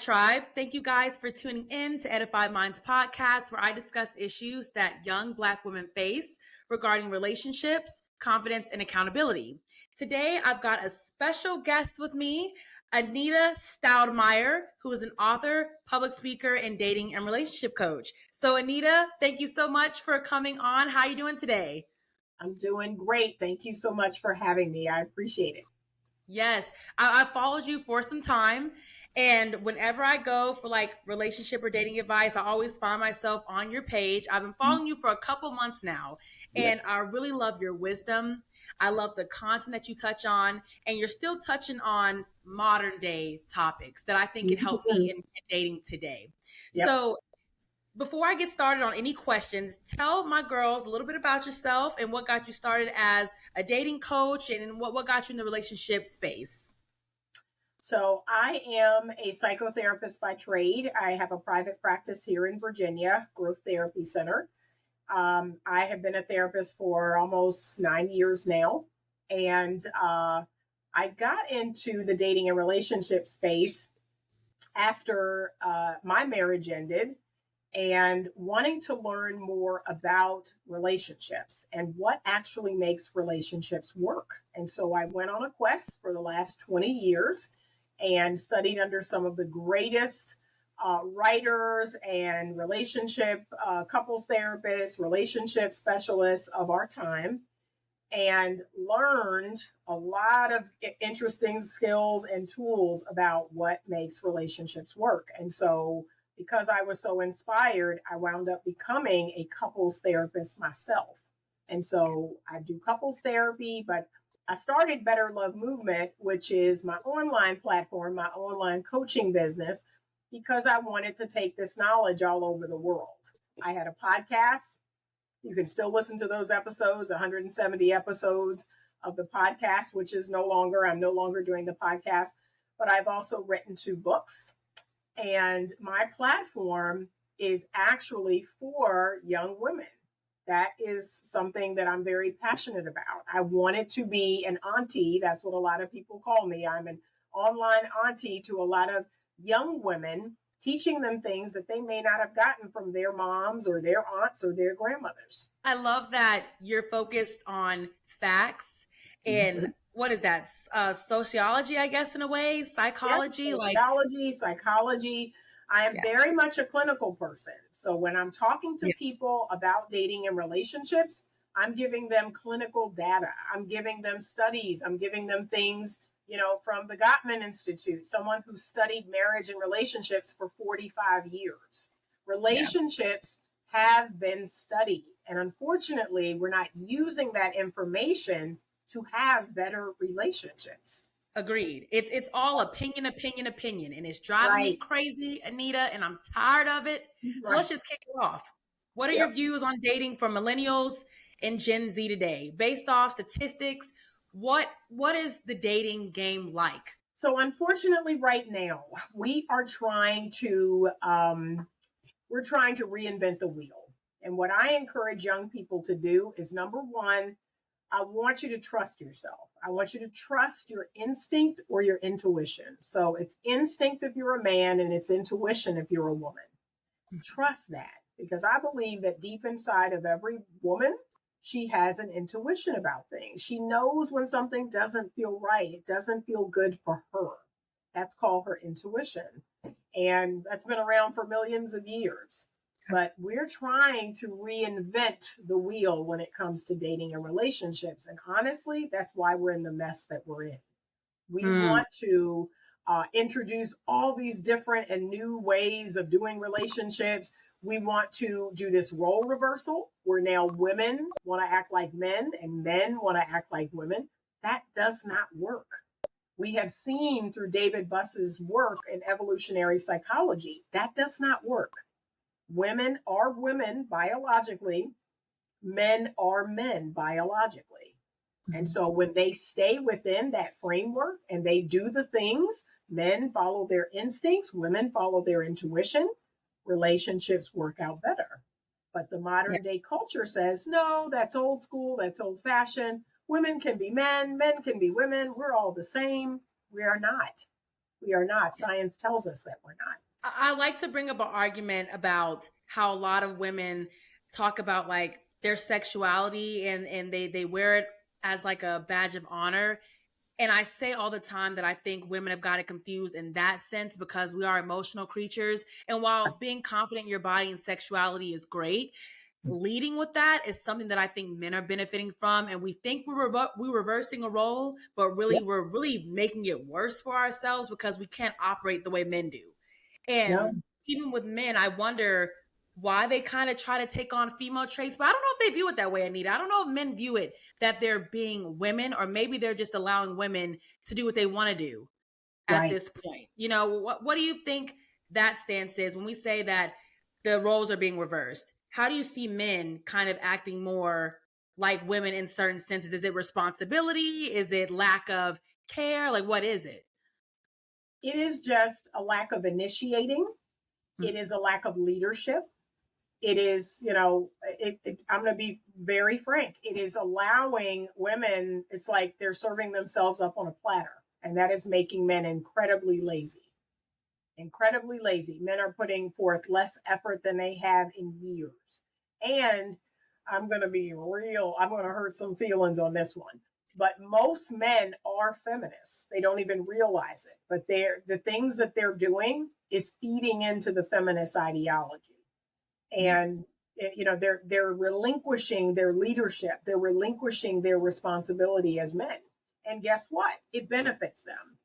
tribe. Thank you guys for tuning in to Edified Minds podcast, where I discuss issues that young Black women face regarding relationships, confidence, and accountability. Today, I've got a special guest with me, Anita Stoudmire, who is an author, public speaker, and dating and relationship coach. So, Anita, thank you so much for coming on. How are you doing today? I'm doing great. Thank you so much for having me. I appreciate it. Yes, I followed you for some time. And whenever I go for like relationship or dating advice, I always find myself on your page. I've been following you for a couple months now, and I really love your wisdom. I love the content that you touch on, and you're still touching on modern day topics that I think can help me in dating today. Yep. So, before I get started on any questions, tell my girls a little bit about yourself and what got you started as a dating coach and what got you in the relationship space. So I am a psychotherapist by trade. I have a private practice here in Virginia, Growth Therapy Center. I have been a therapist for almost 9 years now. And I got into the dating and relationship space after my marriage ended, and wanting to learn more about relationships and what actually makes relationships work. And so I went on a quest for the last 20 years and studied under some of the greatest writers and relationship couples therapists, relationship specialists of our time, and learned a lot of interesting skills and tools about what makes relationships work. And so because I was so inspired, I wound up becoming a couples therapist myself. And so I do couples therapy, but I started Better Love Movement, which is my online platform, my online coaching business, because I wanted to take this knowledge all over the world. I had a podcast. You can still listen to those episodes, 170 episodes of the podcast, which is I'm no longer doing the podcast, but I've also written 2 books. And my platform is actually for young women. That is something that I'm very passionate about. I wanted to be an auntie. That's what a lot of people call me. I'm an online auntie to a lot of young women, teaching them things that they may not have gotten from their moms or their aunts or their grandmothers. I love that you're focused on facts and what is that? Sociology, I guess, in a way, psychology, yeah, psychology. I am very much a clinical person. So when I'm talking to people about dating and relationships, I'm giving them clinical data. I'm giving them studies. I'm giving them things, from the Gottman Institute, someone who studied marriage and relationships for 45 years. Relationships have been studied. And unfortunately, we're not using that information to have better relationships. Agreed. It's all opinion, and it's driving me crazy, Anita, and I'm tired of it. So let's just kick it off. What are your views on dating for millennials and Gen Z today? Based off statistics, what is the dating game like? So unfortunately, right now, we are trying to reinvent the wheel. And what I encourage young people to do is, number one, I want you to trust yourself. I want you to trust your instinct or your intuition. So it's instinct if you're a man and it's intuition if you're a woman. Trust that, because I believe that deep inside of every woman, she has an intuition about things. She knows when something doesn't feel right. It doesn't feel good for her. That's called her intuition. And that's been around for millions of years. But we're trying to reinvent the wheel when it comes to dating and relationships. And honestly, that's why we're in the mess that we're in. We want to introduce all these different and new ways of doing relationships. We want to do this role reversal where now women want to act like men and men want to act like women. That does not work. We have seen through David Buss's work in evolutionary psychology, that does not work. Women are women biologically, men are men biologically. And so when they stay within that framework and they do the things, men follow their instincts, women follow their intuition, relationships work out better. But the modern day culture says, no, that's old school, that's old fashioned. Women can be men, men can be women. We're all the same. We are not. We are not. Science tells us that we're not. I like to bring up an argument about how a lot of women talk about like their sexuality and they wear it as like a badge of honor. And I say all the time that I think women have got it confused in that sense because we are emotional creatures. And while being confident in your body and sexuality is great, leading with that is something that I think men are benefiting from. And we think we're reversing a role, but really Yep. we're really making it worse for ourselves because we can't operate the way men do. No. And even with men, I wonder why they kind of try to take on female traits. But I don't know if they view it that way, Anita. I don't know if men view it that they're being women, or maybe they're just allowing women to do what they want to do at Right. this point. You know, what do you think that stance is when we say that the roles are being reversed? How do you see men kind of acting more like women in certain senses? Is it responsibility? Is it lack of care? Like, what is it? It is just a lack of initiating. It is a lack of leadership. It is, I'm going to be very frank. It is allowing women, it's like they're serving themselves up on a platter. And that is making men incredibly lazy. Incredibly lazy. Men are putting forth less effort than they have in years. And I'm going to be real. I'm going to hurt some feelings on this one. But most men are feminists. They don't even realize it. But the things that they're doing is feeding into the feminist ideology. And they're relinquishing their leadership. They're relinquishing their responsibility as men. And guess what? It benefits them.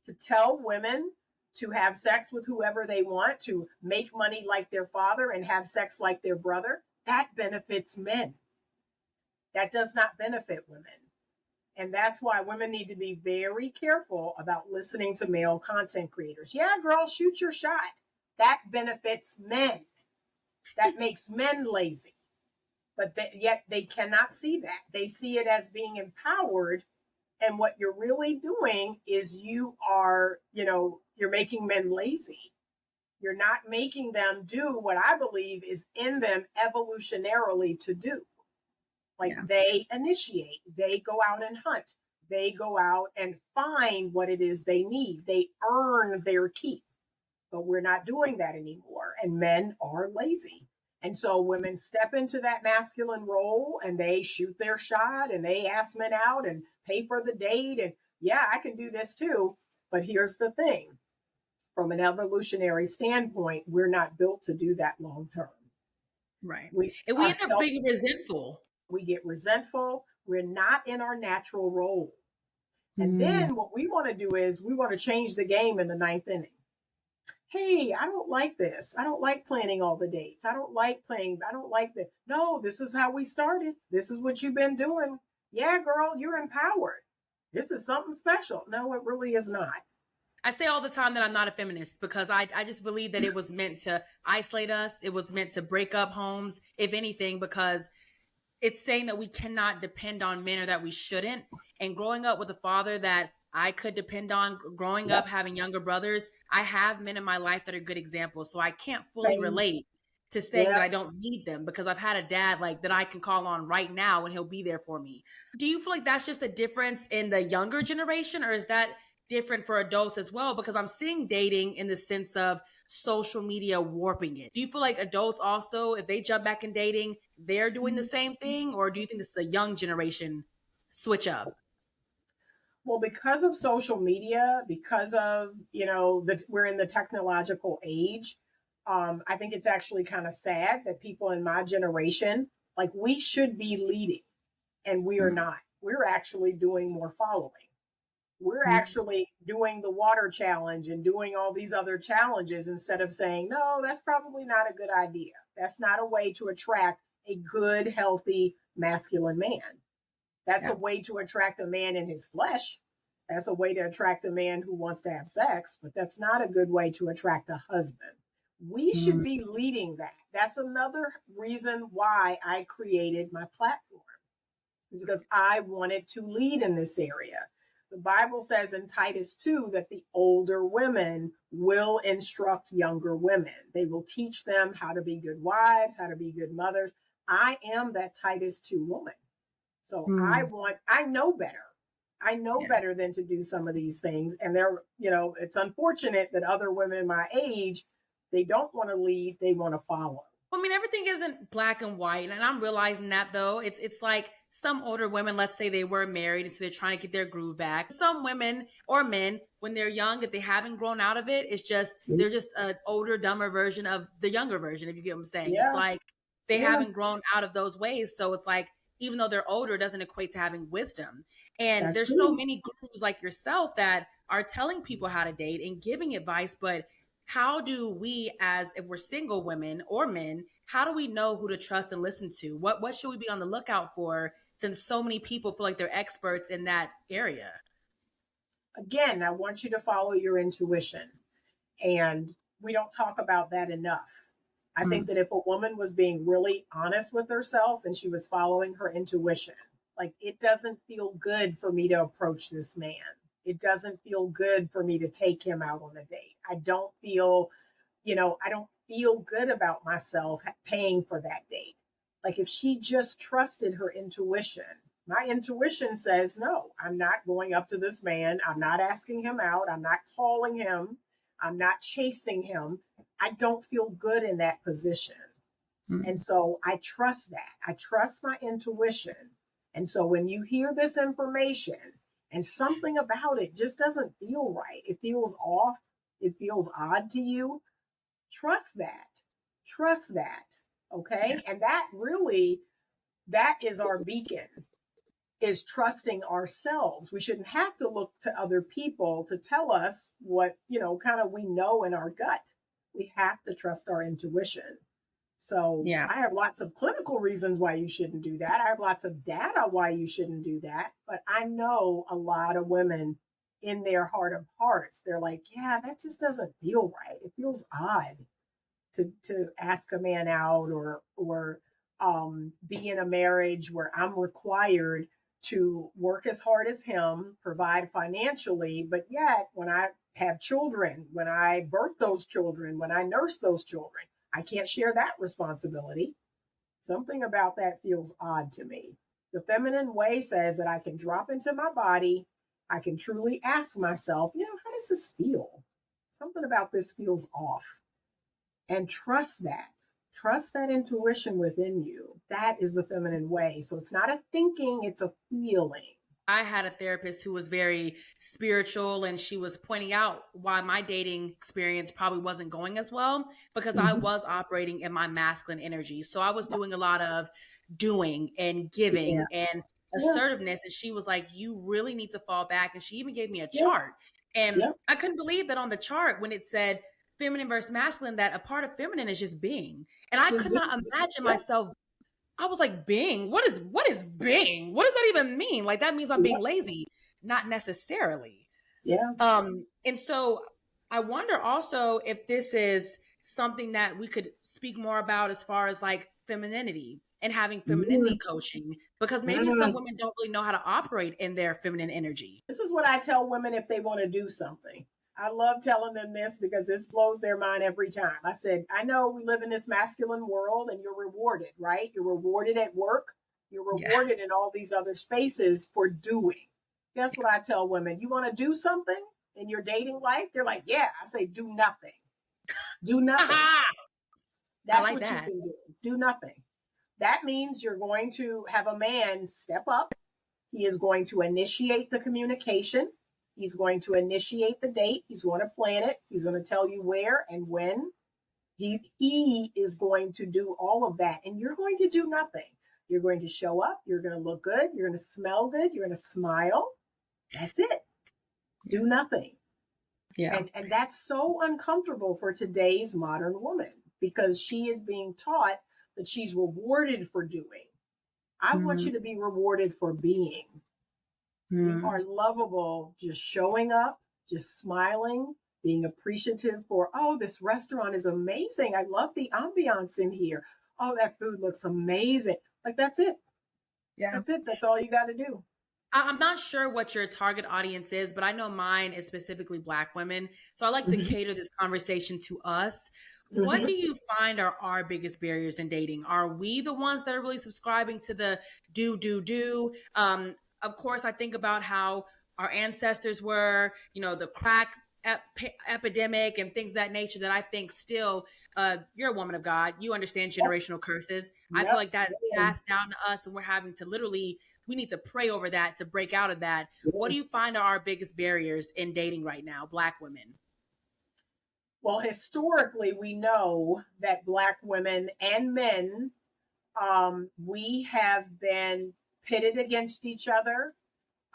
To tell women to have sex with whoever they want, to make money like their father and have sex like their brother, that benefits men. That does not benefit women. And that's why women need to be very careful about listening to male content creators. Yeah, girl, shoot your shot. That benefits men. That makes men lazy. But yet they cannot see that. They see it as being empowered. And what you're really doing is you're making men lazy. You're not making them do what I believe is in them evolutionarily to do. They initiate, they go out and hunt, they go out and find what it is they need. They earn their keep. But we're not doing that anymore. And men are lazy. And so women step into that masculine role and they shoot their shot and they ask men out and pay for the date. And yeah, I can do this too. But here's the thing. From an evolutionary standpoint, we're not built to do that long term. Right. And we end up being resentful. We get resentful. We're not in our natural role. And then what we want to do is we want to change the game in the ninth inning. Hey, I don't like this. I don't like planning all the dates. I don't like that. No, this is how we started. This is what you've been doing. Yeah, girl, you're empowered. This is something special. No, it really is not. I say all the time that I'm not a feminist because I just believe that it was meant to isolate us. It was meant to break up homes, if anything, because it's saying that we cannot depend on men or that we shouldn't. And growing up with a father that I could depend on, growing up having younger brothers, I have men in my life that are good examples. So I can't fully relate to saying that I don't need them because I've had a dad like that I can call on right now and he'll be there for me. Do you feel like that's just a difference in the younger generation, or is that different for adults as well? Because I'm seeing dating in the sense of social media warping it. Do you feel like adults also, if they jump back in dating, they're doing the same thing? Or do you think this is a young generation switch up? Well, because of social media, because of, that we're in the technological age, I think it's actually kind of sad that people in my generation, like we should be leading and we are not. We're actually doing more following. We're actually doing the water challenge and doing all these other challenges instead of saying, no, that's probably not a good idea. That's not a way to attract a good, healthy, masculine man. That's a way to attract a man in his flesh. That's a way to attract a man who wants to have sex, but that's not a good way to attract a husband. We should be leading that. That's another reason why I created my platform, is because I wanted to lead in this area. The Bible says in Titus 2 that the older women will instruct younger women. They will teach them how to be good wives, how to be good mothers. I am that Titus 2 woman. So I know better. I know better than to do some of these things. And they're, it's unfortunate that other women my age, they don't want to lead, they want to follow. I mean, everything isn't black and white, and I'm realizing that though. It's like some older women, let's say they were married, and so they're trying to get their groove back. Some women or men, when they're young, if they haven't grown out of it, it's just they're just an older, dumber version of the younger version. If you get what I'm saying, it's like they haven't grown out of those ways. So it's like even though they're older, it doesn't equate to having wisdom. And there's so many gurus like yourself that are telling people how to date and giving advice, but how do we, as if we're single women or men, how do we know who to trust and listen to? What should we be on the lookout for, since so many people feel like they're experts in that area? Again, I want you to follow your intuition. And we don't talk about that enough. I think that if a woman was being really honest with herself and she was following her intuition, like, it doesn't feel good for me to approach this man. It doesn't feel good for me to take him out on a date. I don't feel good about myself paying for that date. Like, if she just trusted her intuition, my intuition says, no, I'm not going up to this man. I'm not asking him out. I'm not calling him. I'm not chasing him. I don't feel good in that position. And so I trust that. I trust my intuition. And so when you hear this information and something about it just doesn't feel right, it feels off, it feels odd to you, trust that. Trust that. Okay. And that is our beacon, is trusting ourselves. We shouldn't have to look to other people to tell us what, kind of we know in our gut. We have to trust our intuition. So I have lots of clinical reasons why you shouldn't do that. I have lots of data why you shouldn't do that. But I know a lot of women in their heart of hearts, they're like, yeah, that just doesn't feel right. It feels odd to ask a man out or be in a marriage where I'm required to work as hard as him, provide financially, but yet when I have children, when I birth those children, when I nurse those children, I can't share that responsibility. Something about that feels odd to me. The feminine way says that I can drop into my body. I can truly ask myself, how does this feel? Something about this feels off. And trust that. Trust that intuition within you. That is the feminine way. So it's not a thinking, it's a feeling. I had a therapist who was very spiritual, and she was pointing out why my dating experience probably wasn't going as well, because I was operating in my masculine energy. So I was doing a lot of doing and giving and assertiveness. And she was like, you really need to fall back. And she even gave me a chart. And I couldn't believe that on the chart, when it said feminine versus masculine, that a part of feminine is just being. And I could not imagine myself. I was like, being? What is being? What does that even mean? Like, that means I'm being lazy. Not necessarily. And so I wonder also if this is something that we could speak more about as far as like femininity and having femininity coaching, because maybe some women don't really know how to operate in their feminine energy. This is what I tell women if they want to do something. I love telling them this because this blows their mind every time. I said, I know we live in this masculine world and you're rewarded, right? You're rewarded at work. You're rewarded in all these other spaces for doing. Guess what I tell women? You want to do something in your dating life? They're like, yeah. I say, do nothing. Do nothing. That's like what you can do. Do nothing. That means you're going to have a man step up. He is going to initiate the communication. He's going to initiate the date. He's going to plan it. He's going to tell you where and when. He is going to do all of that. And you're going to do nothing. You're going to show up. You're going to look good. You're going to smell good. You're going to smile. That's it. Do nothing. And that's so uncomfortable for today's modern woman, because she is being taught that she's rewarded for doing. I want you to be rewarded for being. You are lovable, just showing up, just smiling, being appreciative for, oh, this restaurant is amazing. I love the ambiance in here. Oh, that food looks amazing. Like, that's it. That's it. That's all you got to do. I'm not sure what your target audience is, but I know mine is specifically Black women. So I like to cater this conversation to us. What do you find are our biggest barriers in dating? Are we the ones that are really subscribing to the do? of course, I think about how our ancestors were, the crack epidemic and things of that nature that I think still, you're a woman of God. You understand generational curses. I feel Yep. like that is passed down to us, and we're having to literally, we need to pray over that to break out of that. What do you find are our biggest barriers in dating right now, Black women? Well, historically, we know that Black women and men, we have been pitted against each other.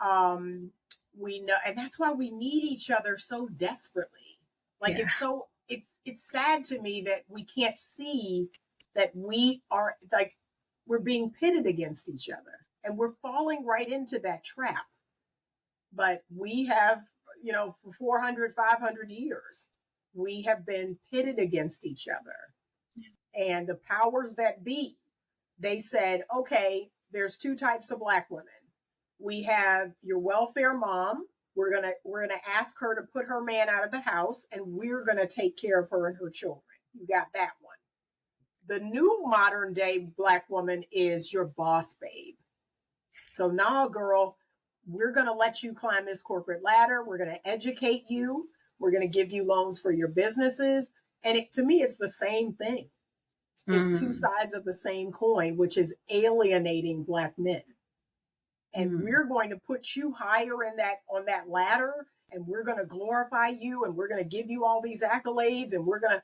Um, we know, and that's why we need each other so desperately. Like Yeah. it's sad to me that we can't see that we are like we're being pitted against each other, and we're falling right into that trap. But we have, for 400, 500 years, we have been pitted against each other. And the powers that be, they said, okay, there's two types of Black women. We have your welfare mom. We're gonna ask her to put her man out of the house, and we're gonna take care of her and her children. You got that one. The new modern day Black woman is your boss babe. So now, girl, we're gonna let you climb this corporate ladder. We're gonna educate you. We're gonna give you loans for your businesses. And to me, it's the same thing. It's two sides of the same coin, which is alienating Black men. And we're going to put you higher on that ladder, and we're going to glorify you, and we're going to give you all these accolades, and we're going to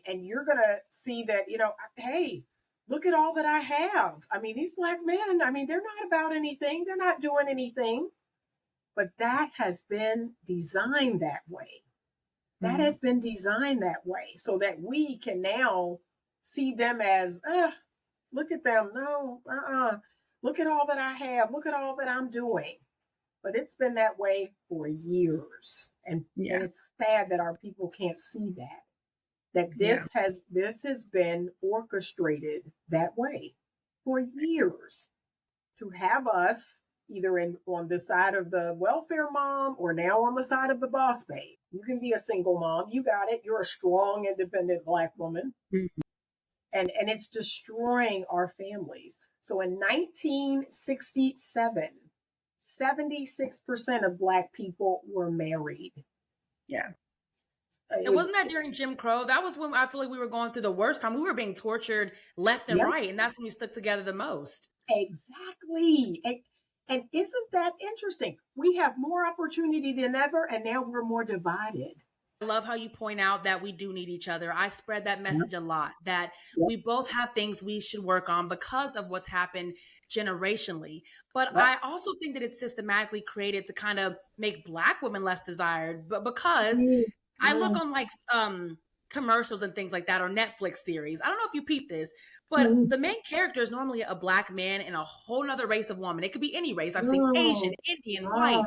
and you're going to see that, hey, look at all that I have. I mean, these Black men, I mean, they're not about anything. They're not doing anything. But that has been designed that way. That has been designed that way so that we can now see them as, look at them. No, look at all that I have. Look at all that I'm doing. But it's been that way for years. And it's sad that our people can't see that. That this has been orchestrated that way for years to have us either on the side of the welfare mom or now on the side of the boss babe. You can be a single mom. You got it. You're a strong, independent Black woman. And it's destroying our families. So in 1967, 76% of Black people were married. Yeah. It wasn't that during Jim Crow. That was when I feel like we were going through the worst time. We were being tortured left and right. And that's when we stuck together the most. Exactly. And isn't that interesting? We have more opportunity than ever, and now we're more divided. I love how you point out that we do need each other. I spread that message a lot, that we both have things we should work on because of what's happened generationally. But I also think that it's systematically created to kind of make Black women less desired. But because I look on like commercials and things like that, or Netflix series. I don't know if you peep this, but the main character is normally a Black man and a whole nother race of woman. It could be any race. I've seen Asian, Indian, white.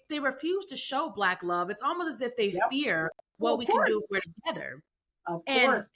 They refuse to show Black love. It's almost as if they fear what we can do if we're together. Of course.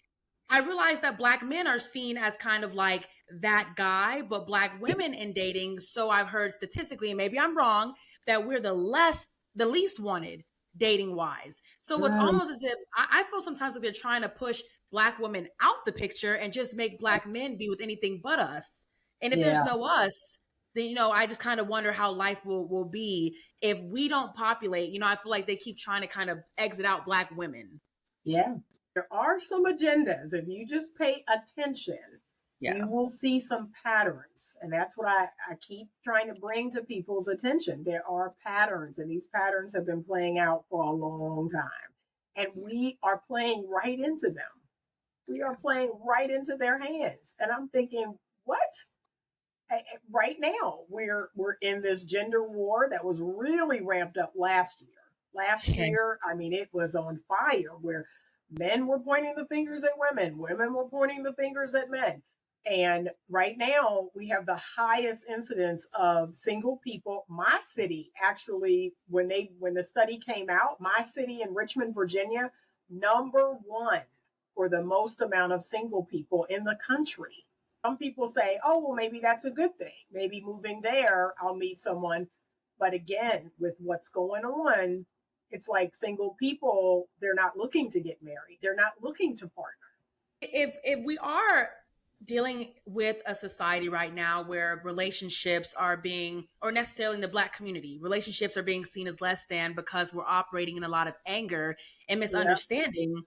I realize that Black men are seen as kind of like that guy, but Black women in dating, so I've heard statistically, and maybe I'm wrong, that we're the least wanted dating wise. So it's almost as if I feel sometimes if they're trying to push Black women out the picture and just make Black men be with anything but us. And if there's no us, then, I just kind of wonder how life will be if we don't populate. I feel like they keep trying to kind of exit out Black women. Yeah. There are some agendas. If you just pay attention, you will see some patterns. And that's what I keep trying to bring to people's attention. There are patterns, and these patterns have been playing out for a long time. And we are playing right into them. We are playing right into their hands. And I'm thinking, what? Right now, we're in this gender war that was really ramped up last year. Last year, I mean, it was on fire, where men were pointing the fingers at women, women were pointing the fingers at men. And right now, we have the highest incidence of single people. My city, actually, when the study came out, my city in Richmond, Virginia, #1 for the most amount of single people in the country. Some people say, oh, well, maybe that's a good thing. Maybe moving there, I'll meet someone. But again, with what's going on, it's like single people, they're not looking to get married. They're not looking to partner. If we are dealing with a society right now where relationships are being, or necessarily in the Black community, relationships are being seen as less than because we're operating in a lot of anger and Yeah, misunderstanding.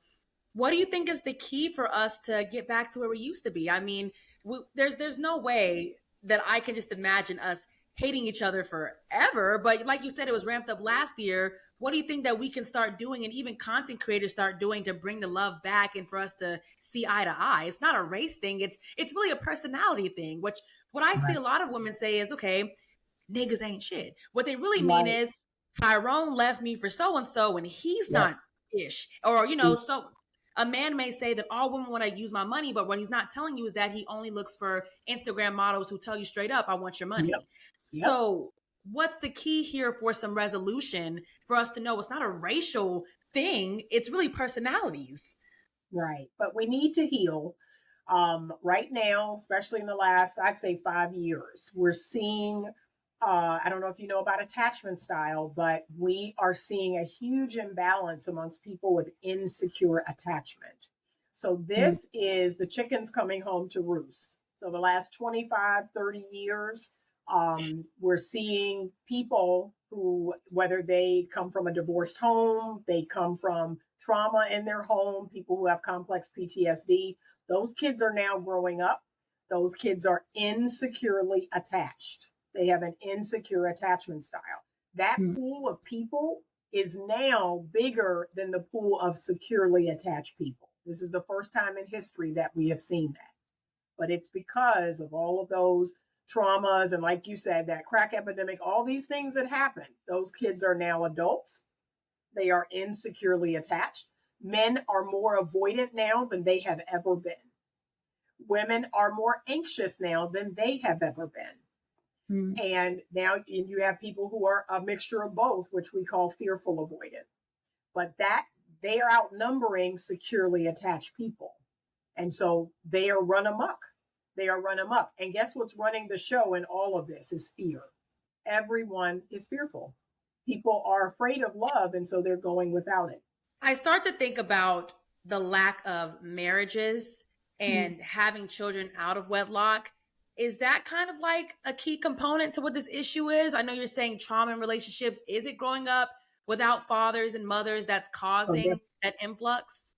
What do you think is the key for us to get back to where we used to be? I mean, there's no way that I can just imagine us hating each other forever. But like you said, it was ramped up last year. What do you think that we can start doing, and even content creators start doing, to bring the love back and for us to see eye to eye? It's not a race thing. It's really a personality thing. Which what I see right, a lot of women say is, okay, niggas ain't shit. What they really mean right. is Tyrone left me for so and so, and he's Yep. not ish, or so a man may say that all women want to use my money, but what he's not telling you is that he only looks for Instagram models who tell you straight up, I want your Yep. money. Yep. So, what's the key here for some resolution for us to know it's not a racial thing? It's really personalities. Right. But we need to heal. Right now, especially in the last, I'd say 5 years, we're seeing, I don't know if you know about attachment style, but we are seeing a huge imbalance amongst people with insecure attachment. So Mm. this is the chickens coming home to roost. So the last 25, 30 years, we're seeing people who, whether they come from a divorced home, they come from trauma in their home, people who have complex PTSD, those kids are now growing up. Those kids are insecurely attached. They have an insecure attachment style. That Mm. pool of people is now bigger than the pool of securely attached people. This is the first time in history that we have seen that. But it's because of all of those traumas and, like you said, that crack epidemic, all these things that happened. Those kids are now adults. They are insecurely attached. Men are more avoidant now than they have ever been. Women are more anxious now than they have ever been. Mm. And now you have people who are a mixture of both, which we call fearful avoidant. But that they are outnumbering securely attached people. And so they are run amok. They are run amok. And guess what's running the show in all of this is fear. Everyone is fearful. People are afraid of love, and so they're going without it. I start to think about the lack of marriages Hmm. and having children out of wedlock. Is that kind of like a key component to what this issue is? I know you're saying trauma in relationships. Is it growing up without fathers and mothers that's Oh, causing that influx?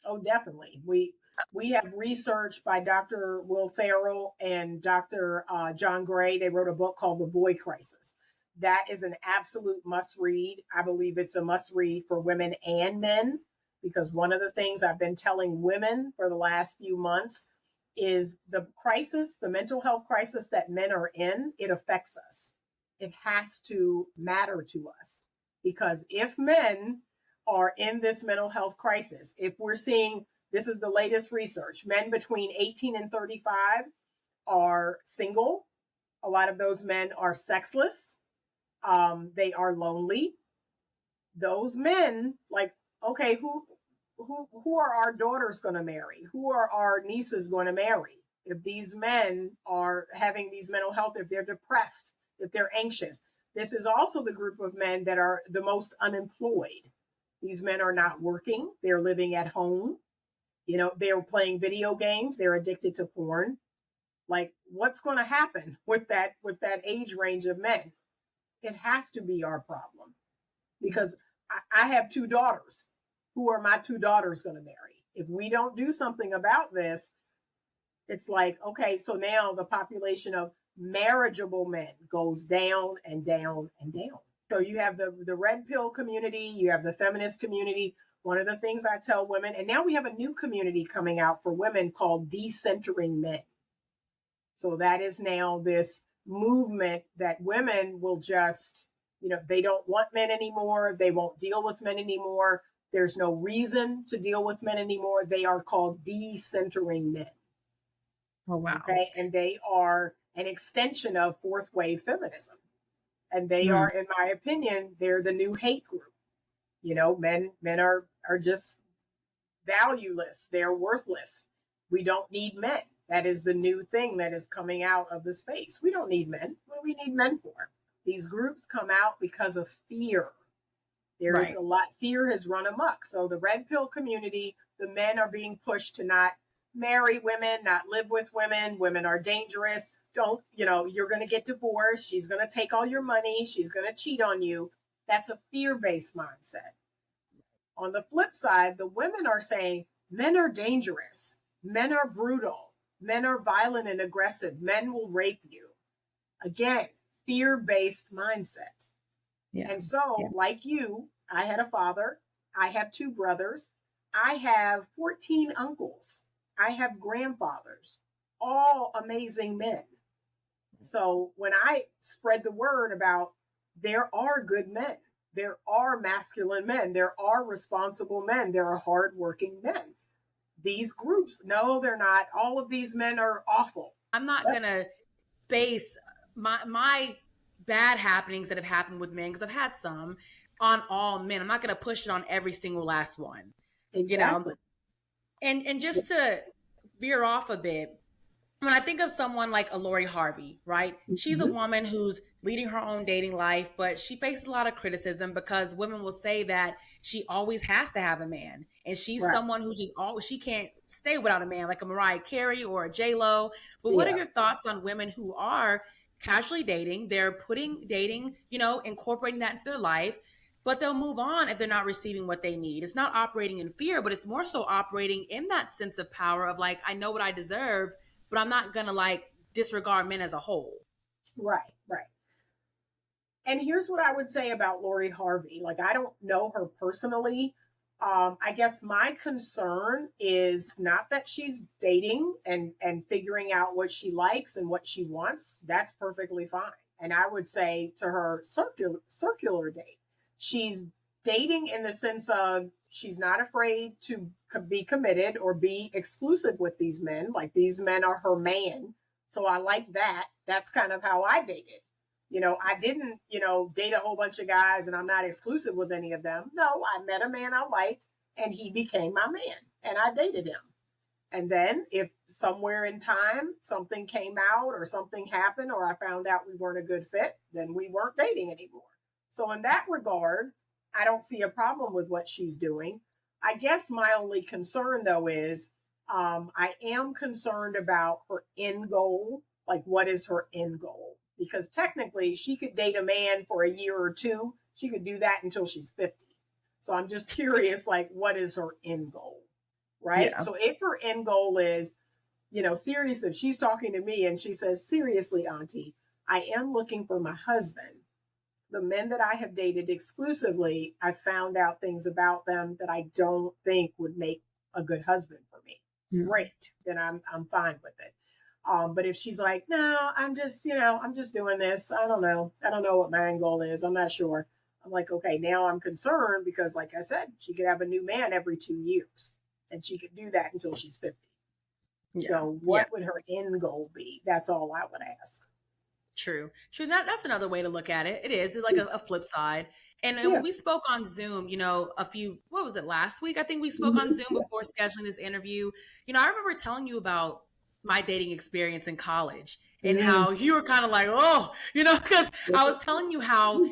oh, definitely. We have research by Dr. Will Farrell and Dr. John Gray. They wrote a book called The Boy Crisis. That is an absolute must read. I believe it's a must read for women and men, because one of the things I've been telling women for the last few months is the crisis, the mental health crisis that men are in, it affects us. It has to matter to us, because if men are in this mental health crisis, if we're seeing, this is the latest research, men between 18 and 35 are single. A lot of those men are sexless. They are lonely. Those men, like, okay, who are our daughters going to marry? Who are our nieces going to marry? If these men are having these mental health, if they're depressed, if they're anxious, this is also the group of men that are the most unemployed. These men are not working. They're living at home. They're playing video games. They're addicted to porn. Like, what's going to happen with that age range of men? It has to be our problem, because I have two daughters. Who are my two daughters going to marry? If we don't do something about this, it's like, okay, so now the population of marriageable men goes down and down and down. So you have the red pill community, you have the feminist community. One of the things I tell women, and now we have a new community coming out for women called decentering men. So that is now this movement that women will just, they don't want men anymore. They won't deal with men anymore. There's no reason to deal with men anymore. They are called decentering men. Oh, wow. Okay. And they are an extension of fourth wave feminism. And they Mm. are, in my opinion, they're the new hate group. Men are just valueless. They're worthless. We don't need men. That is the new thing that is coming out of the space. We don't need men. What do we need men for? These groups come out because of fear. There is Right. a lot, fear has run amok. So the red pill community, the men are being pushed to not marry women, not live with women. Women are dangerous. Don't, you're going to get divorced. She's going to take all your money. She's going to cheat on you. That's a fear-based mindset. On the flip side, the women are saying men are dangerous. Men are brutal. Men are violent and aggressive. Men will rape you. Again, fear-based mindset. Yeah. And so, like you, I had a father. I have 2 brothers. I have 14 uncles. I have grandfathers, all amazing men. So when I spread the word about there are good men, there are masculine men, there are responsible men, there are hardworking men. These groups, no, they're not. All of these men are awful. I'm not going to base my bad happenings that have happened with men, because I've had some, on all men. I'm not going to push it on every single last one. Exactly. And just to veer off a bit, when I think of someone like a Lori Harvey, right? Mm-hmm. She's a woman who's leading her own dating life, but she faces a lot of criticism because women will say that she always has to have a man. And she's someone who just always, she can't stay without a man, like a Mariah Carey or a J-Lo. But what are your thoughts on women who are casually dating? They're putting dating, incorporating that into their life, but they'll move on if they're not receiving what they need. It's not operating in fear, but it's more so operating in that sense of power of like, I know what I deserve, but I'm not going to disregard men as a whole. Right. And here's what I would say about Lori Harvey. I don't know her personally. I guess my concern is not that she's dating and figuring out what she likes and what she wants. That's perfectly fine. And I would say to her, circular date. She's dating in the sense of she's not afraid to be committed or be exclusive with these men. Like, these men are her man. So I like that. That's kind of how I dated. I didn't, date a whole bunch of guys and I'm not exclusive with any of them. No, I met a man I liked and he became my man and I dated him. And then if somewhere in time something came out or something happened or I found out we weren't a good fit, then we weren't dating anymore. So in that regard, I don't see a problem with what she's doing. I guess my only concern, though, is I am concerned about her end goal. Like, what is her end goal? Because technically, she could date a man for a year or 2. She could do that until she's 50. So I'm just curious, what is her end goal? Right? Yeah. So if her end goal is, serious, if she's talking to me and she says, seriously, Auntie, I am looking for my husband. The men that I have dated exclusively, I found out things about them that I don't think would make a good husband for me. Mm. Great. Then I'm fine with it. But if she's like, no, I'm just doing this. I don't know what my end goal is. I'm not sure. I'm like, okay, now I'm concerned because, like I said, she could have a new man every 2 years and she could do that until she's 50. Yeah. So what would her end goal be? That's all I would ask. True. That's another way to look at it. It is. It's like a flip side. And when we spoke on Zoom, what was it, last week? I think we spoke on Zoom before scheduling this interview. I remember telling you about my dating experience in college and how you were kind of like, oh, because I was telling you how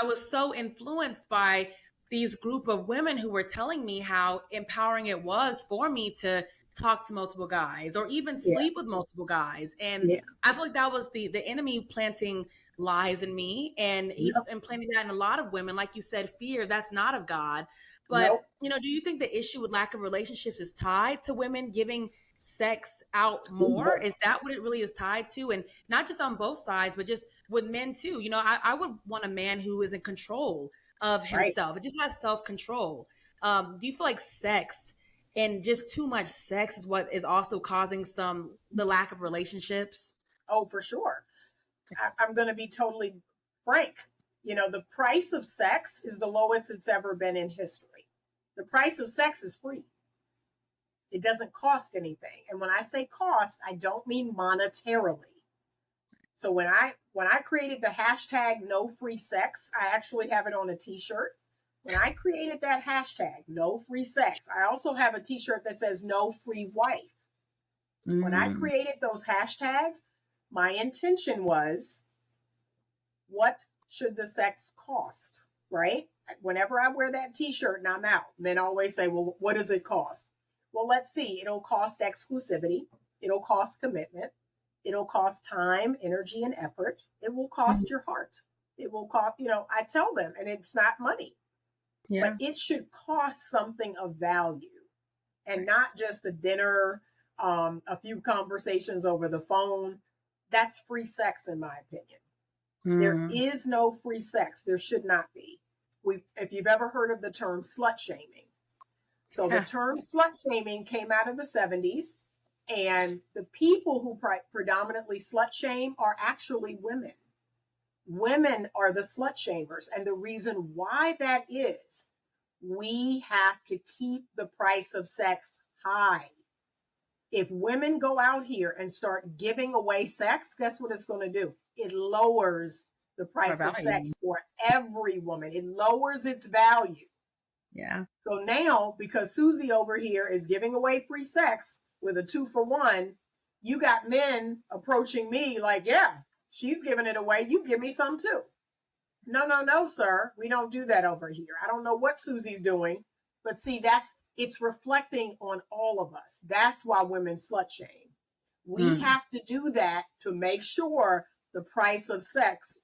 I was so influenced by these group of women who were telling me how empowering it was for me to talk to multiple guys or even sleep with multiple guys. And I feel like that was the enemy planting lies in me. And he's implanting that in a lot of women. Like you said, fear, that's not of God. But, do you think the issue with lack of relationships is tied to women giving sex out more? Is that what it really is tied to? And not just on both sides, but just with men too. I would want a man who is in control of himself. Right. It just has self-control. Do you feel like sex and just too much sex is what is also causing the lack of relationships? Oh, for sure. I'm going to be totally frank. The price of sex is the lowest it's ever been in history. The price of sex is free. It doesn't cost anything. And when I say cost, I don't mean monetarily. So when I created the hashtag no free sex, I actually have it on a t-shirt. When I created that hashtag, no free sex, I also have a t-shirt that says no free wife. When I created those hashtags, my intention was, what should the sex cost, right? Whenever I wear that t-shirt and I'm out, men always say, well, what does it cost? Well, let's see. It'll cost exclusivity. It'll cost commitment. It'll cost time, energy, and effort. It will cost your heart. It will cost, I tell them, and it's not money, but Yeah. it should cost something of value and not just a dinner, a few conversations over the phone. That's free sex, in my opinion. There is no free sex. There should not be. If you've ever heard of the term slut shaming. So the term slut shaming came out of the 70s, and the people who predominantly slut shame are actually women. Women are the slut shamers. And the reason why that is, we have to keep the price of sex high. If women go out here and start giving away sex, guess what it's going to do? It lowers the price of sex for every woman. It lowers its value. Yeah. So now, because Susie over here is giving away free sex with a 2-for-1, you got men approaching me like, yeah, she's giving it away. You give me some too. No, sir. We don't do that over here. I don't know what Susie's doing, but see, it's reflecting on all of us. That's why women slut shame. We have to do that to make sure the price of sex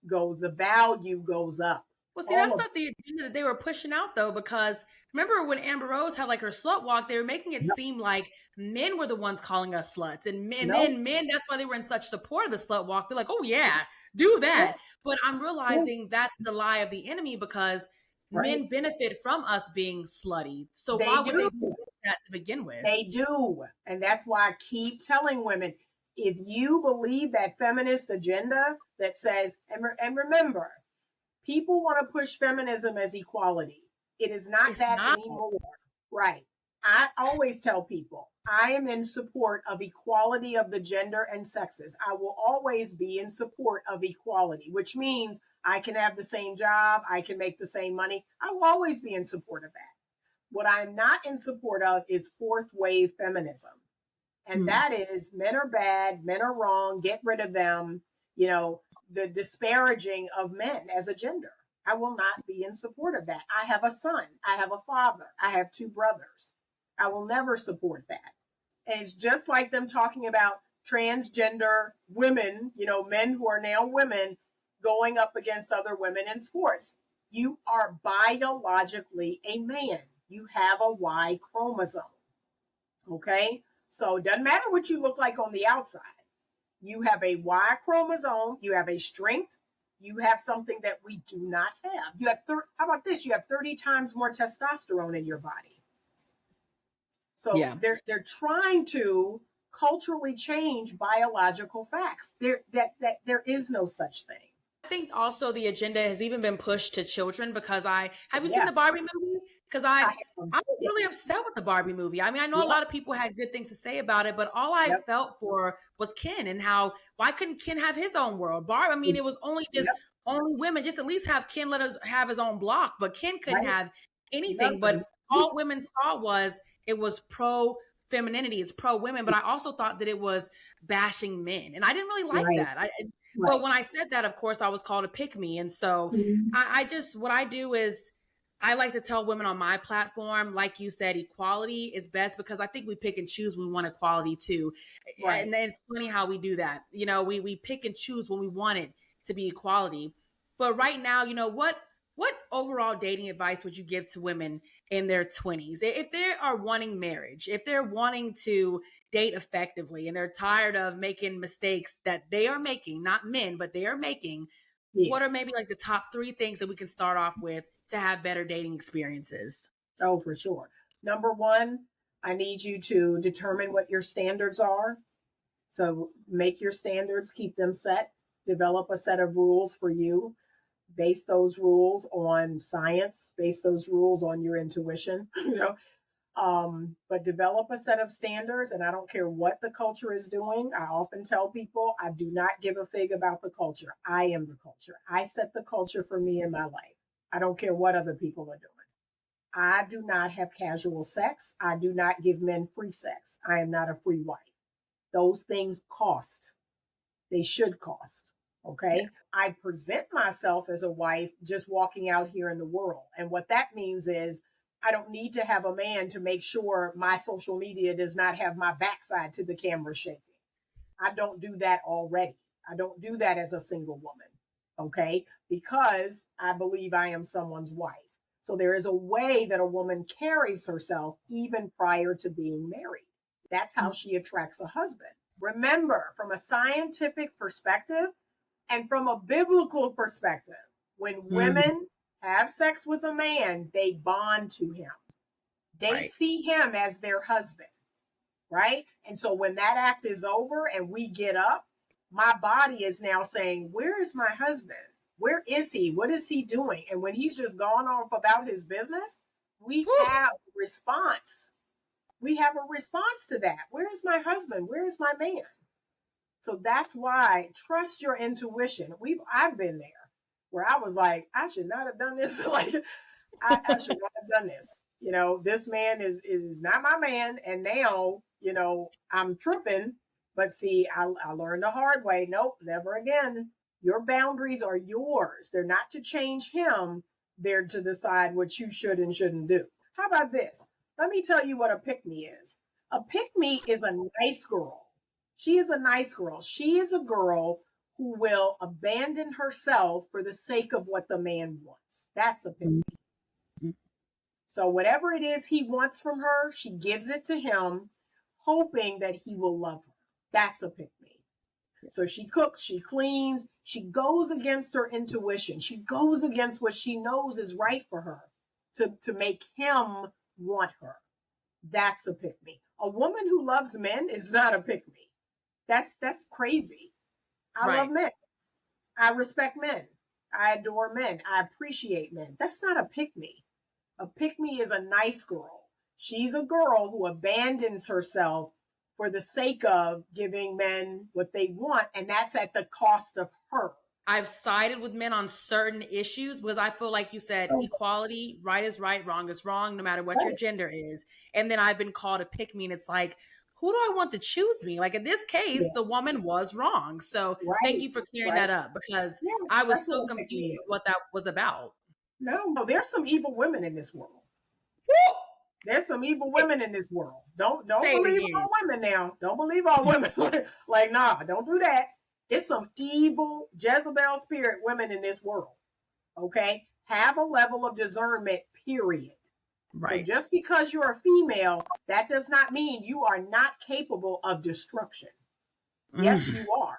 the value goes up. Well, see, that's not the agenda that they were pushing out, though, because remember when Amber Rose had like her slut walk, they were making it seem like men were the ones calling us sluts. And then men, that's why they were in such support of the slut walk. They're like, oh, yeah, do that. But I'm realizing that's the lie of the enemy, because men benefit from us being slutty. So why would they do that to begin with? They do. And that's why I keep telling women, if you believe that feminist agenda that says, and remember, people want to push feminism as equality. It is not anymore. Right. I always tell people, I am in support of equality of the gender and sexes. I will always be in support of equality, which means I can have the same job. I can make the same money. I will always be in support of that. What I'm not in support of is fourth wave feminism. And that is men are bad, men are wrong, get rid of them, the disparaging of men as a gender. I will not be in support of that. I have a son. I have a father. I have 2 brothers. I will never support that. And it's just like them talking about transgender women, men who are now women going up against other women in sports. You are biologically a man. You have a Y chromosome. Okay? So it doesn't matter what you look like on the outside. You have a Y chromosome. You have a strength. You have something that we do not have. You have how about this? You have 30 times more testosterone in your body. So they're trying to culturally change biological facts. There is no such thing. I think also the agenda has even been pushed to children, because have you seen the Barbie movie? Because I'm really upset with the Barbie movie. I mean, I know a lot of people had good things to say about it, but all I felt for was Ken, and why couldn't Ken have his own world? I mean, it was only women. Just at least have Ken let us have his own block, but Ken couldn't have anything. But all women saw was it was pro femininity, it's pro women. But I also thought that it was bashing men, and I didn't really like that. But when I said that, of course, I was called a pick me. And so what I do is I like to tell women on my platform, like you said, equality is best, because I think we pick and choose when we want equality too. And it's funny how we do that. We pick and choose when we want it to be equality. But right now, what overall dating advice would you give to women in their 20s? If they are wanting marriage, if they're wanting to date effectively and they're tired of making mistakes that they are making, not men, but they are making, what are maybe like the top 3 things that we can start off with to have better dating experiences? Oh, for sure. Number 1, I need you to determine what your standards are. So make your standards, keep them set, develop a set of rules for you. Base those rules on science, base those rules on your intuition, but develop a set of standards. And I don't care what the culture is doing. I often tell people, I do not give a fig about the culture. I am the culture. I set the culture for me in my life. I don't care what other people are doing. I do not have casual sex. I do not give men free sex. I am not a free wife. Those things cost. They should cost. Okay. Yeah. I present myself as a wife just walking out here in the world. And what that means is I don't need to have a man to make sure my social media does not have my backside to the camera shaking. I don't do that already. I don't do that as a single woman. Okay. Because I believe I am someone's wife. So there is a way that a woman carries herself even prior to being married. That's how she attracts a husband. Remember, from a scientific perspective and from a biblical perspective, when women have sex with a man, they bond to him. They see him as their husband, right? And so when that act is over and we get up, my body is now saying, where is my husband? Where is he? What is he doing? And when he's just gone off about his business, we have a response. We have a response to that. Where is my husband? Where is my man? So that's why trust your intuition. I've been there where I was like, I should not have done this. Like, I should not have done this. You know, this man is not my man. And now, you know, I'm tripping. But see, I learned the hard way. Nope, never again. Your boundaries are yours. They're not to change him. They're to decide what you should and shouldn't do. How about this? Let me tell you what a pick-me is. A pick-me is a nice girl. She is a nice girl. She is a girl who will abandon herself for the sake of what the man wants. That's a pick-me. So whatever it is he wants from her, she gives it to him, hoping that he will love her. That's a pick-me. So she cooks, she cleans, she goes against her intuition. She goes against what she knows is right for her to make him want her. That's a pick-me. A woman who loves men is not a pick-me. That's crazy. I love men. I respect men. I adore men. I appreciate men. That's not a pick-me. A pick-me is a nice girl. She's a girl who abandons herself for the sake of giving men what they want, and that's at the cost of her. I've sided with men on certain issues because I feel like you said equality, right is right, wrong is wrong, no matter what your gender is. And then I've been called a pick me, and it's like, who do I want to choose me? Like in this case, the woman was wrong. So thank you for clearing that up because I was so confused what that was about. No, there's some evil women in this world. There's some evil women in this world. Don't believe all women now. Don't believe all women. Like, nah, don't do that. It's some evil Jezebel spirit women in this world. Okay? Have a level of discernment, period. Right. So just because you're a female, that does not mean you are not capable of destruction. Yes, you are.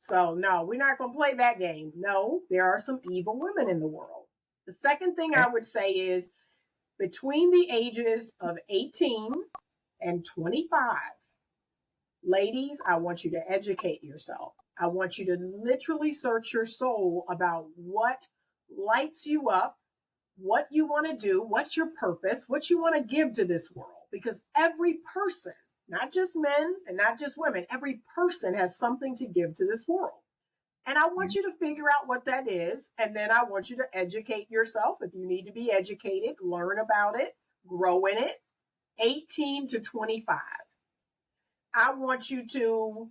So no, we're not going to play that game. No, there are some evil women in the world. The second thing I would say is, between the ages of 18 and 25, ladies, I want you to educate yourself. I want you to literally search your soul about what lights you up, what you want to do, what's your purpose, what you want to give to this world. Because every person, not just men and not just women, every person has something to give to this world. And I want you to figure out what that is. And then I want you to educate yourself. If you need to be educated, learn about it, grow in it. 18 to 25. I want you to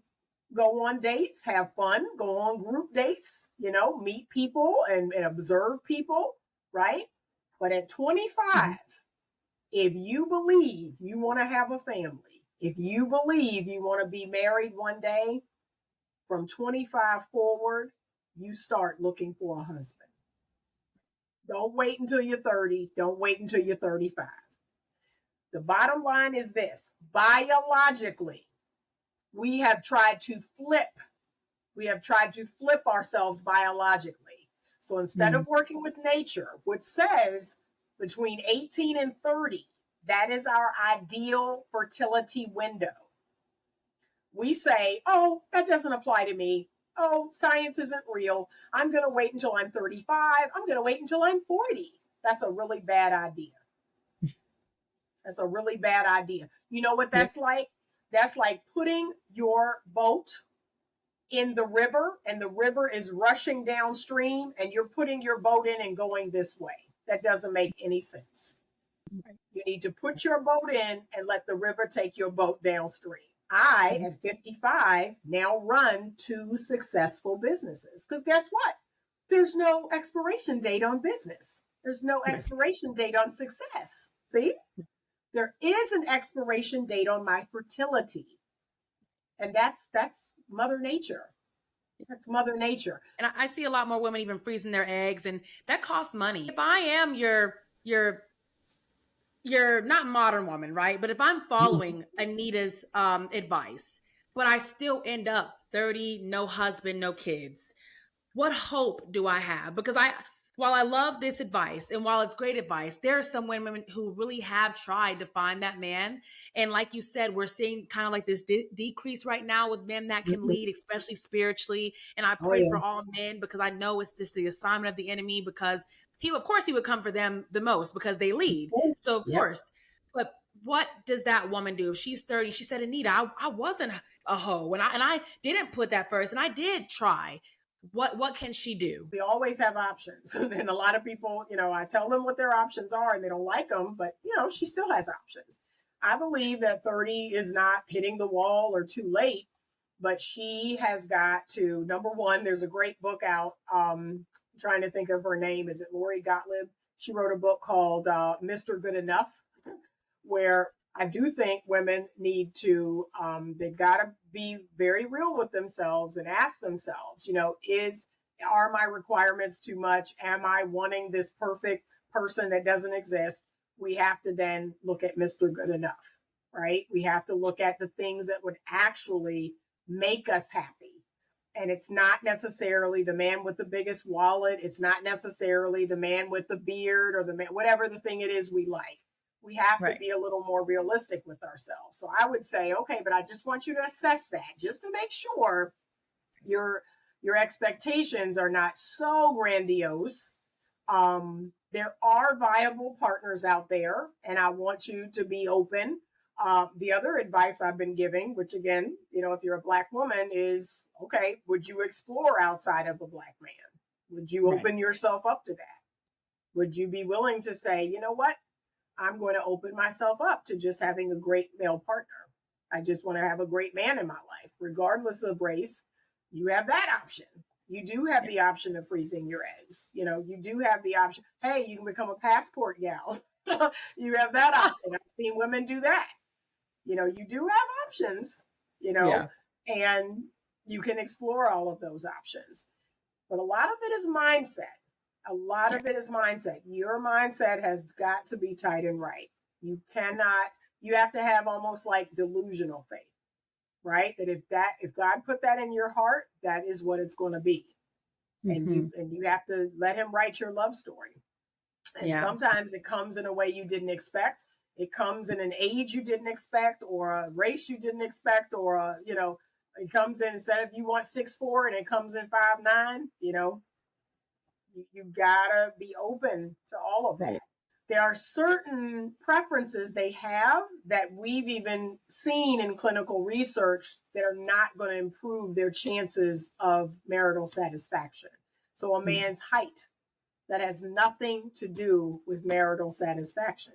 go on dates, have fun, go on group dates, meet people and observe people, right? But at 25, if you believe you want to have a family, if you believe you want to be married one day, from 25 forward, you start looking for a husband. Don't wait until you're 30. Don't wait until you're 35. The bottom line is this. Biologically, we have tried to flip. We have tried to flip ourselves biologically. So instead of working with nature, which says between 18 and 30, that is our ideal fertility window. We say, oh, that doesn't apply to me. Oh, science isn't real. I'm going to wait until I'm 35. I'm going to wait until I'm 40. That's a really bad idea. That's a really bad idea. You know what that's like? That's like putting your boat in the river and the river is rushing downstream and you're putting your boat in and going this way. That doesn't make any sense. You need to put your boat in and let the river take your boat downstream. I, at 55, now run 2 successful businesses. Because guess what? There's no expiration date on business. There's no expiration date on success. See? There is an expiration date on my fertility. And that's Mother Nature. That's Mother Nature. And I see a lot more women even freezing their eggs, and that costs money. If I am your not modern woman, right? But if I'm following Anita's advice, but I still end up 30, no husband, no kids, what hope do I have? Because while I love this advice and while it's great advice, there are some women who really have tried to find that man. And like you said, we're seeing kind of like this decrease right now with men that can lead, especially spiritually. And I pray for all men, because I know it's just the assignment of the enemy, because of course he would come for them the most because they lead. So of course, but what does that woman do? If she's 30, she said, Anita, I wasn't a hoe, and I didn't put that first, and I did try. What can she do? We always have options. And a lot of people, I tell them what their options are and they don't like them, but she still has options. I believe that 30 is not hitting the wall or too late, but she has got to, number one, there's a great book out. Trying to think of her name. Is it Lori Gottlieb? She wrote a book called Mr. Good Enough, where I do think women need to, they've got to be very real with themselves and ask themselves, are my requirements too much? Am I wanting this perfect person that doesn't exist? We have to then look at Mr. Good Enough, right? We have to look at the things that would actually make us happy. And it's not necessarily the man with the biggest wallet. It's not necessarily the man with the beard or the man, whatever the thing it is we like. We have to be a little more realistic with ourselves. So I would say, okay, but I just want you to assess that just to make sure your expectations are not so grandiose. There are viable partners out there, and I want you to be open. The other advice I've been giving, which again, if you're a Black woman, is, okay, would you explore outside of a Black man? Would you open yourself up to that? Would you be willing to say, you know what? I'm going to open myself up to just having a great male partner. I just want to have a great man in my life, regardless of race. You have that option. You do have the option of freezing your eggs. You do have the option. Hey, you can become a passport gal. You have that option. I've seen women do that. You do have options, and you can explore all of those options. But a lot of it is mindset. A lot of it is mindset. Your mindset has got to be tight and right. You have to have almost like delusional faith, right? That if God put that in your heart, that is what it's going to be. And you have to let him write your love story. And sometimes it comes in a way you didn't expect. It comes in an age you didn't expect, or a race you didn't expect, or it comes in, instead of you want 6'4" and it comes in 5'9", you gotta be open to all of that. There are certain preferences they have that we've even seen in clinical research that are not going to improve their chances of marital satisfaction. So a man's height, that has nothing to do with marital satisfaction.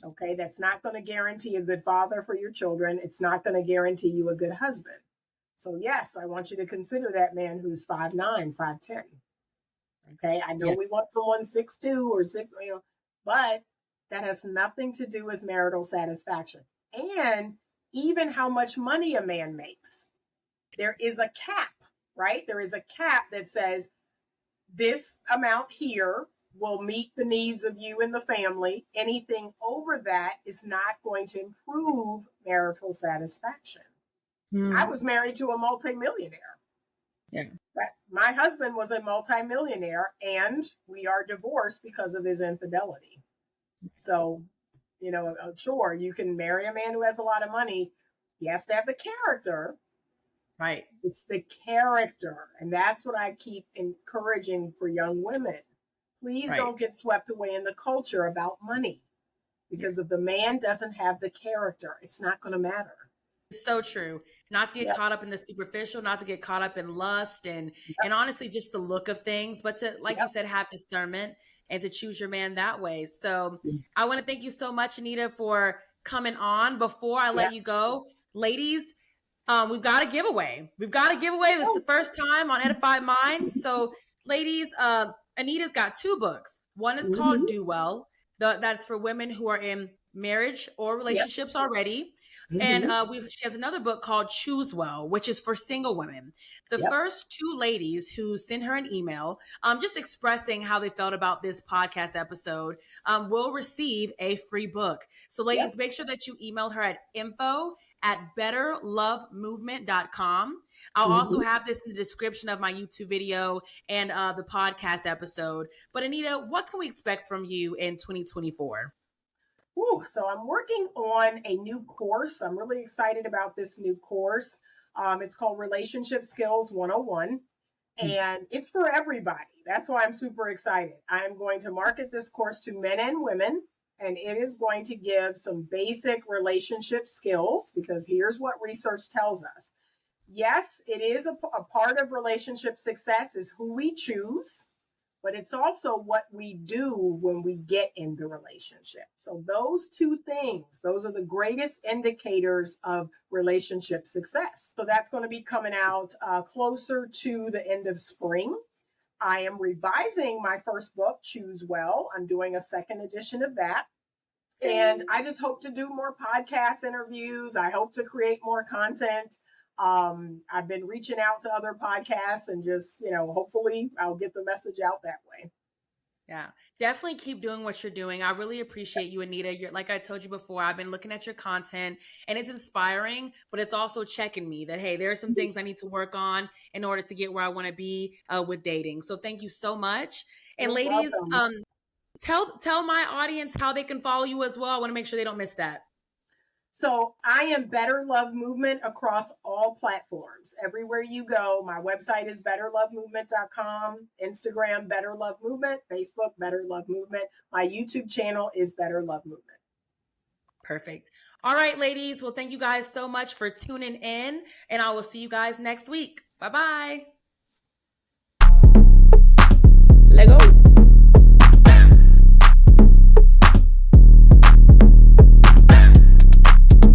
Okay, that's not going to guarantee a good father for your children. It's not going to guarantee you a good husband. So yes, I want you to consider that man who's 5'9", 5'10". Okay, I know we want someone 6'2" or 6", but that has nothing to do with marital satisfaction. And even how much money a man makes. There is a cap, right? There is a cap that says this amount here will meet the needs of you and the family. Anything over that is not going to improve marital satisfaction. I was married to a multimillionaire. Yeah. My husband was a multimillionaire, and we are divorced because of his infidelity. So, sure, you can marry a man who has a lot of money. He has to have the character. Right. It's the character. And that's what I keep encouraging for young women. Please don't get swept away in the culture about money, because if the man doesn't have the character, it's not going to matter. It's so true. Not to get caught up in the superficial, not to get caught up in lust and honestly just the look of things, but to, like you said, have discernment and to choose your man that way. So I want to thank you so much, Anita, for coming on. Before I let you go, ladies, we've got a giveaway. This is the first time on Edified Minds. So ladies, Anita's got 2 books. One is called Do Well. That's for women who are in marriage or Yep. relationships already. And Hmm. she has another book called Choose Well, which is for single women. The Yep. first two ladies who sent her an email, just expressing how they felt about this podcast episode, will receive a free book. So, Yep. ladies, make sure that you email her at info@betterlovemovement.com. I'll also Hmm. have this in the description of my YouTube video and the podcast episode. But Anita, what can we expect from you in 2024? So I'm working on a new course. I'm really excited about this new course. It's called Relationship Skills 101, and it's for everybody. That's why I'm super excited. I'm going to market this course to men and women, and it is going to give some basic relationship skills because here's what research tells us. Yes, it is a part of relationship success is who we choose, but it's also what we do when we get in the relationship. So those two things, those are the greatest indicators of relationship success. So that's going to be coming out closer to the end of spring. I am revising my first book, Choose Well. I'm doing a second edition of that. And I just hope to do more podcast interviews. I hope to create more content. I've been reaching out to other podcasts and just, hopefully I'll get the message out that way. Yeah, definitely keep doing what you're doing. I really appreciate you, Anita. You're, like I told you before, I've been looking at your content and it's inspiring, but it's also checking me that, hey, there are some things I need to work on in order to get where I want to be with dating. So thank you so much. And You're ladies, welcome. tell my audience how they can follow you as well. I want to make sure they don't miss that. So I am Better Love Movement across all platforms. Everywhere you go, my website is betterlovemovement.com, Instagram, Better Love Movement, Facebook, Better Love Movement. My YouTube channel is Better Love Movement. Perfect. All right, ladies. Well, thank you guys so much for tuning in, and I will see you guys next week. Bye-bye.